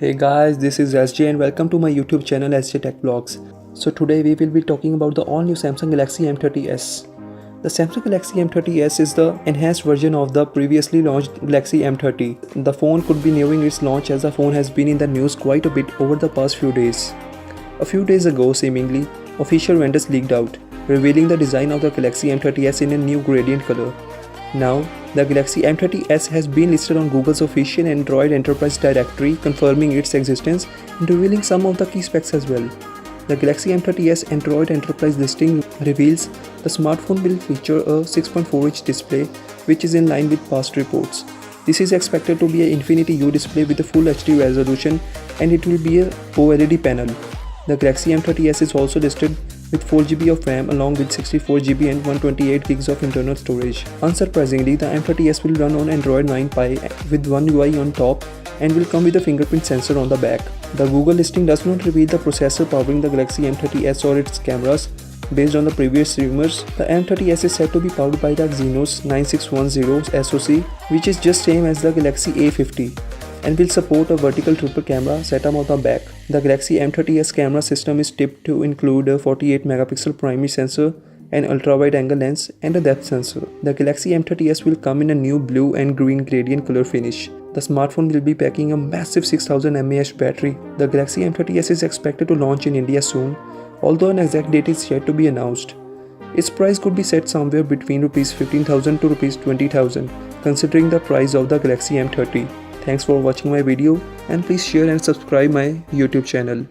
Hey guys, this is SJ and welcome to my YouTube channel SJ Tech Vlogs. So today we will be talking about the all new Samsung Galaxy M30s. The Samsung Galaxy M30s is the enhanced version of the previously launched Galaxy M30. The phone could be nearing its launch as the phone has been in the news quite a bit over the past few days. A few days ago, seemingly, official vendors leaked out, revealing the design of the Galaxy M30s in a new gradient color. Now, the Galaxy M30s has been listed on Google's official Android Enterprise directory, confirming its existence and revealing some of the key specs as well. The Galaxy M30s Android Enterprise listing reveals the smartphone will feature a 6.4-inch display, which is in line with past reports. This is expected to be an Infinity U display with a full HD resolution, and it will be a OLED panel. The Galaxy M30s is also listed with 4GB of RAM along with 64GB and 128GB of internal storage. Unsurprisingly, the M30s will run on Android 9 Pie with One UI on top and will come with a fingerprint sensor on the back. The Google listing does not reveal the processor powering the Galaxy M30s or its cameras. Based on the previous rumors, the M30s is said to be powered by the Exynos 9610 SoC, which is just same as the Galaxy A50, and will support a vertical triple camera setup on the back. The Galaxy M30s camera system is tipped to include a 48 megapixel primary sensor, an ultra-wide angle lens, and a depth sensor. The Galaxy M30s will come in a new blue and green gradient color finish. The smartphone will be packing a massive 6000 mAh battery. The Galaxy M30s is expected to launch in India soon, although an exact date is yet to be announced. Its price could be set somewhere between Rs 15,000 to Rs 20,000, considering the price of the Galaxy M30. Thanks for watching my video, and please share and subscribe my YouTube channel.